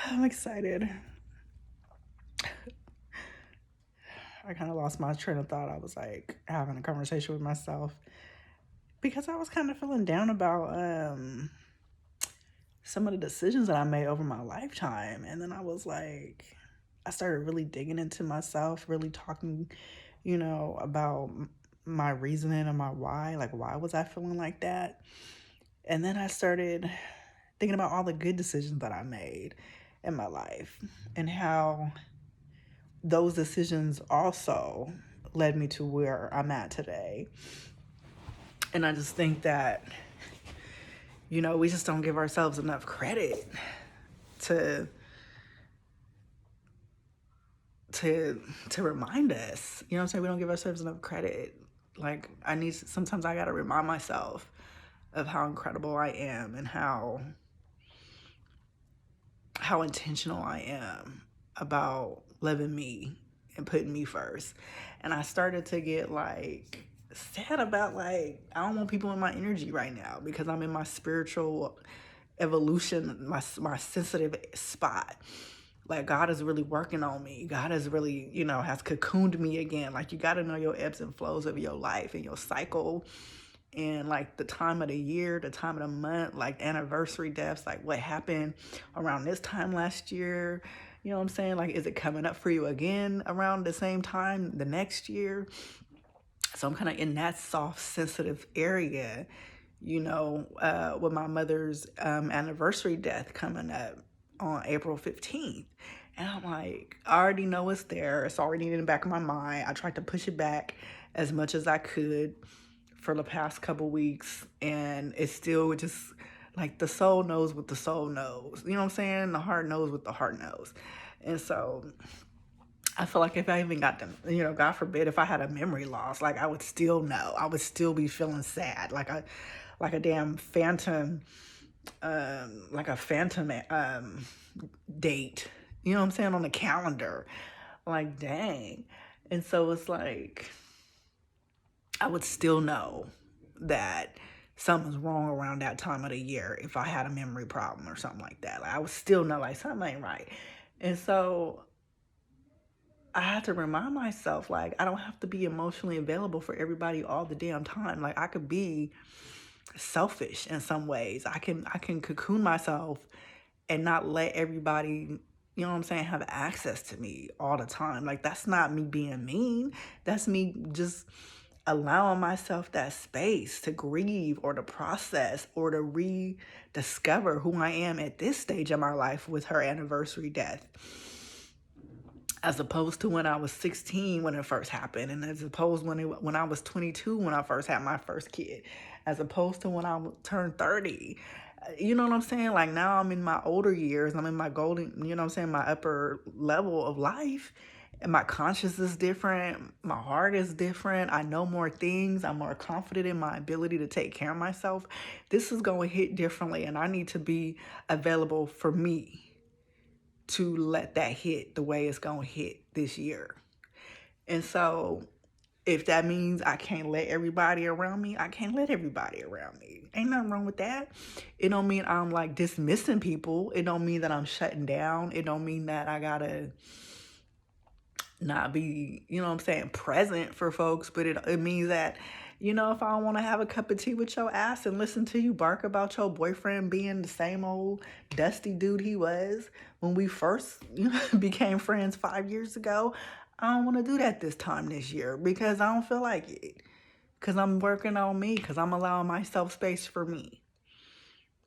I'm excited. I kind of lost my train of thought. I was like having a conversation with myself because I was kind of feeling down about some of the decisions that I made over my lifetime. And then I was like, I started really digging into myself, really talking, about my reasoning and my why. Like, why was I feeling like that? And then I started thinking about all the good decisions that I made in my life and how those decisions also led me to where I'm at today. And I just think that, we just don't give ourselves enough credit to to remind us. You know what I'm saying? We don't give ourselves enough credit. Like sometimes I gotta remind myself of how incredible I am and how intentional I am about loving me and putting me first. And I started to get like sad about like I don't want people in my energy right now because I'm in my spiritual evolution, my sensitive spot. Like God is really working on me. God is really, has cocooned me again. Like you got to know your ebbs and flows of your life and your cycle and like the time of the year, the time of the month, like anniversary deaths, like what happened around this time last year. You know what I'm saying? Like, is it coming up for you again around the same time the next year? So I'm kind of in that soft, sensitive area, with my mother's anniversary death coming up on April 15th. And I'm like, I already know it's there. It's already in the back of my mind. I tried to push it back as much as I could for the past couple weeks, and it's still just like the soul knows what the soul knows. You know what I'm saying? The heart knows what the heart knows. And so I feel like if I even got them, God forbid, if I had a memory loss, like I would still know. I would still be feeling sad, like a damn phantom, like a phantom date. You know what I'm saying, on the calendar. Like dang. And so it's like I would still know that something's wrong around that time of the year if I had a memory problem or something like that. Like I would still know like something ain't right. And so I had to remind myself, like, I don't have to be emotionally available for everybody all the damn time. Like I could be selfish in some ways. I can cocoon myself and not let everybody, you know what I'm saying, have access to me all the time. Like that's not me being mean. That's me just allowing myself that space to grieve or to process or to rediscover who I am at this stage of my life with her anniversary death, as opposed to when I was 16 when it first happened, and as opposed when I was 22 when I first had my first kid, as opposed to when I turned 30. You know what I'm saying? Like now I'm in my older years, I'm in my golden, you know what I'm saying, my upper level of life, and my conscience is different, my heart is different, I know more things, I'm more confident in my ability to take care of myself. This is going to hit differently, and I need to be available for me to let that hit the way it's going to hit this year. And so if that means I can't let everybody around me, I can't let everybody around me. Ain't nothing wrong with that. It don't mean I'm like dismissing people. It don't mean that I'm shutting down. It don't mean that I gotta not be, you know what I'm saying, present for folks. But it means that, if I don't want to have a cup of tea with your ass and listen to you bark about your boyfriend being the same old dusty dude he was when we first became friends 5 years ago, I don't want to do that this year because I don't feel like it. Because I'm working on me, because I'm allowing myself space for me.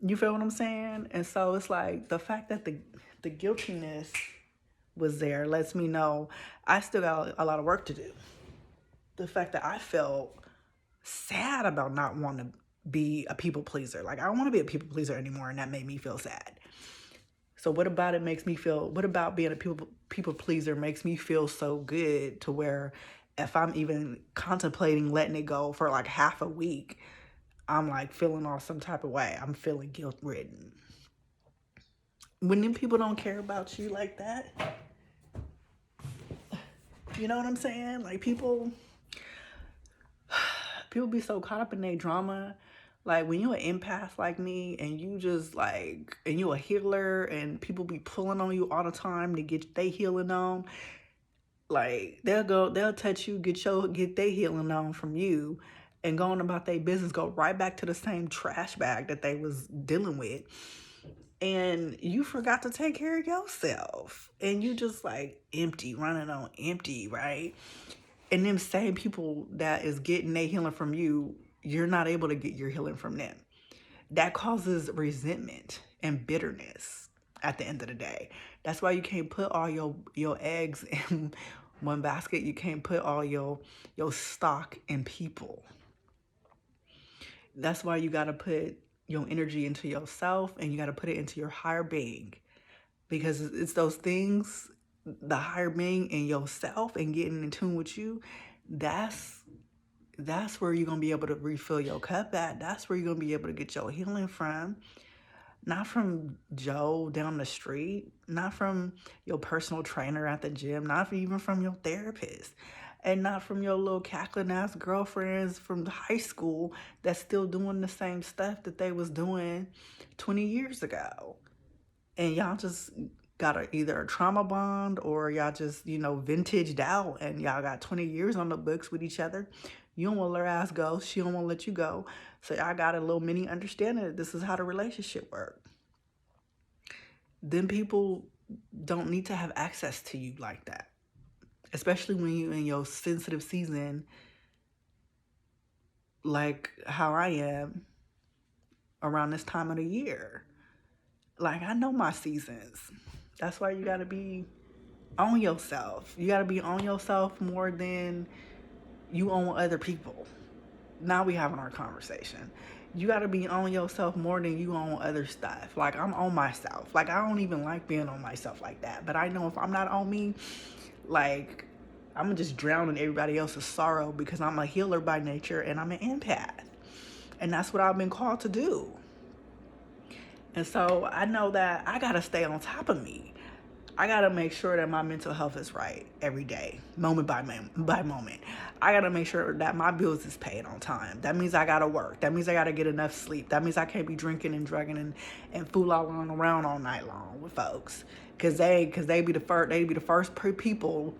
You feel what I'm saying? And so it's like the fact that the guiltiness was there lets me know I still got a lot of work to do. The fact that I felt sad about not wanting to be a people pleaser. Like I don't want to be a people pleaser anymore, and that made me feel sad. So what about it makes me feel, what about being a people pleaser makes me feel so good to where if I'm even contemplating letting it go for like half a week, I'm like feeling all some type of way. I'm feeling guilt ridden. When them people don't care about you like that, you know what I'm saying? Like people be so caught up in their drama Like when you're an empath like me and you just like, and you're a healer and people be pulling on you all the time to get they healing on, like they'll touch you, get they healing on from you, and going about their business, go right back to the same trash bag that they was dealing with. And you forgot to take care of yourself. And you just like empty, running on empty, right? And them same people that is getting their healing from you, you're not able to get your healing from them. That causes resentment and bitterness at the end of the day. That's why you can't put all your eggs in one basket. You can't put all your stock in people. That's why you got to put your energy into yourself, and you got to put it into your higher being, because it's those things, the higher being in yourself and getting in tune with you. That's where you're going to be able to refill your cup at. That's where you're going to be able to get your healing from. Not from Joe down the street, not from your personal trainer at the gym, not even from your therapist, and not from your little cackling ass girlfriends from high school that's still doing the same stuff that they was doing 20 years ago. And y'all just got either a trauma bond, or y'all just, vintaged out and y'all got 20 years on the books with each other. You don't want to let her ass go. She don't want to let you go. So I got a little mini understanding that this is how the relationship works. Then people don't need to have access to you like that. Especially when you're in your sensitive season, like how I am around this time of the year. Like, I know my seasons. That's why you got to be on yourself. You got to be on yourself more than you own other people. Now we having our conversation. You got to be on yourself more than you own other stuff. Like, I'm on myself. Like, I don't even like being on myself like that. But I know if I'm not on me, like, I'm just drowning everybody else's sorrow, because I'm a healer by nature and I'm an empath. And that's what I've been called to do. And so I know that I got to stay on top of me. I got to make sure that my mental health is right every day, moment by moment. I got to make sure that my bills is paid on time. That means I got to work. That means I got to get enough sleep. That means I can't be drinking and drugging and fooling around all night long with folks. Cause they be the first people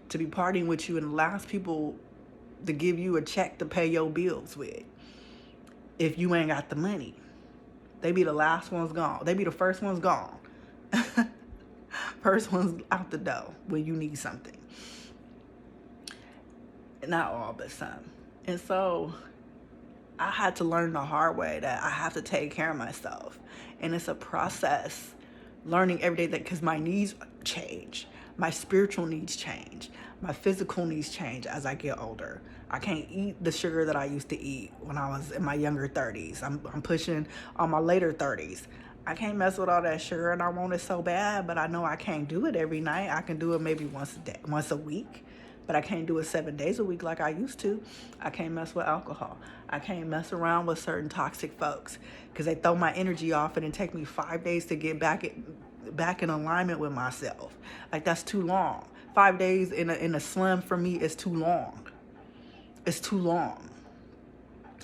to be partying with you, and the last people to give you a check to pay your bills with. If you ain't got the money, they be the last ones gone. They be the first ones gone. First one's out the door when you need something. Not all, but some. And so I had to learn the hard way that I have to take care of myself. And it's a process, learning every day, that because my needs change. My spiritual needs change. My physical needs change as I get older. I can't eat the sugar that I used to eat when I was in my younger 30s. I'm pushing on my later 30s. I can't mess with all that sugar, and I want it so bad, but I know I can't do it every night. I can do it maybe once a week, but I can't do it 7 days a week like I used to. I can't mess with alcohol. I can't mess around with certain toxic folks, because they throw my energy off, and it take me 5 days to get back in alignment with myself. Like, that's too long. 5 days in a slum for me is too long. It's too long.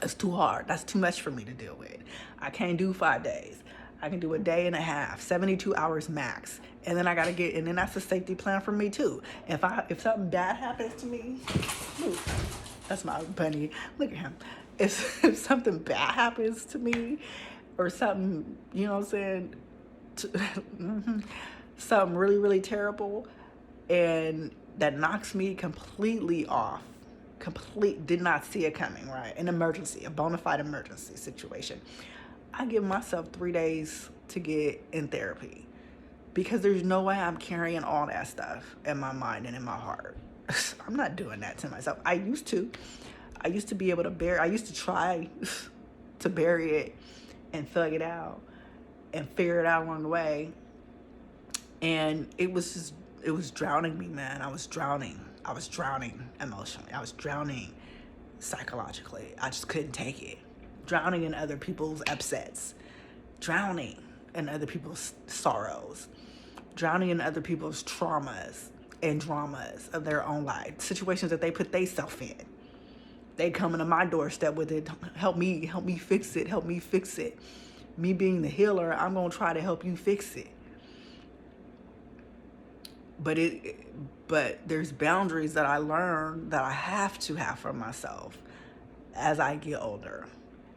It's too hard. That's too much for me to deal with. I can't do 5 days. I can do a day and a half, 72 hours max. And then and then that's a safety plan for me too. If something bad happens to me, that's my bunny. Look at him. If something bad happens to me, or something, you know what I'm saying, something really, really terrible, and that knocks me completely off, did not see it coming, right? An emergency, a bona fide emergency situation. I give myself 3 days to get in therapy, because there's no way I'm carrying all that stuff in my mind and in my heart. I'm not doing that to myself. I used to be able to I used to try to bury it and thug it out and figure it out along the way. And it was drowning me, man. I was drowning emotionally. I was drowning psychologically. I just couldn't take it. Drowning in other people's upsets, drowning in other people's sorrows, drowning in other people's traumas and dramas of their own life, situations that they put themselves in. They coming to my doorstep with it. Help me fix it. Help me fix it. Me being the healer, I'm gonna try to help you fix it. But there's boundaries that I learned that I have to have for myself as I get older,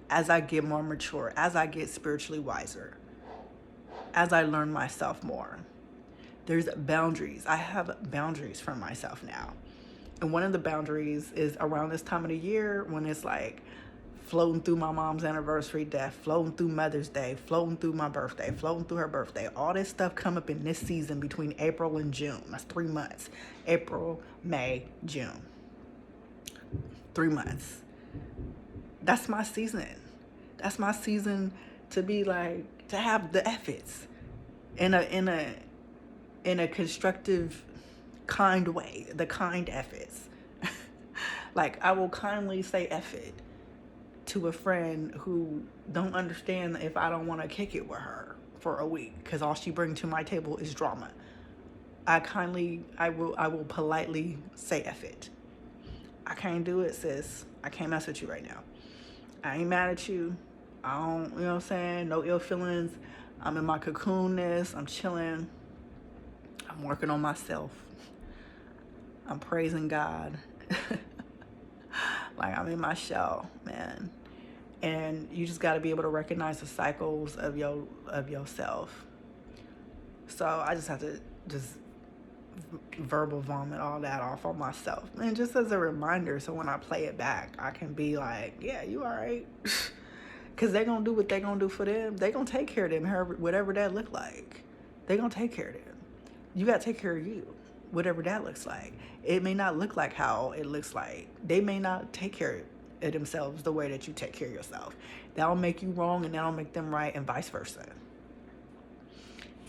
as I get more mature, as I get spiritually wiser, as I learn myself more. There's boundaries. I have boundaries for myself now. And one of the boundaries is around this time of the year when it's like floating through my mom's anniversary, death, floating through Mother's Day, floating through my birthday, floating through her birthday. All this stuff come up in this season between April and June. That's 3 months. April, May, June. 3 months. That's my season. That's my season to be like, to have the efforts in a constructive, kind way, the kind efforts. Like, I will kindly say effort to a friend who don't understand if I don't want to kick it with her for a week because all she brings to my table is drama. I will politely say effort. I can't do it, sis. I can't mess with you right now. I ain't mad at you. I don't, you know what I'm saying? No ill feelings. I'm in my cocoonness. I'm chilling. I'm working on myself. I'm praising God. Like, I'm in my shell, man. And you just got to be able to recognize the cycles of yourself. So I just have to just verbal vomit all that off on myself. And just as a reminder, so when I play it back, I can be like, yeah, you all right. Because they're going to do what they're going to do for them. They're going to take care of them, whatever that look like. They're going to take care of them. You got to take care of you, whatever that looks like. It may not look like how it looks like. They may not take care of themselves the way that you take care of yourself. That'll make you wrong and that'll make them right, and vice versa.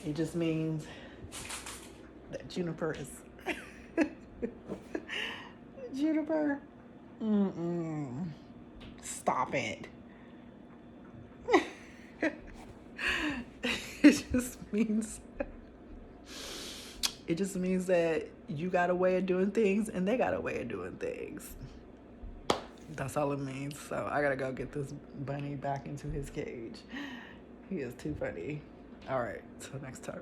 It just means that Juniper is... Juniper? Stop it. It just means that you got a way of doing things and they got a way of doing things. That's all it means. So I gotta go get this bunny back into his cage. He is too funny. All right, till next time.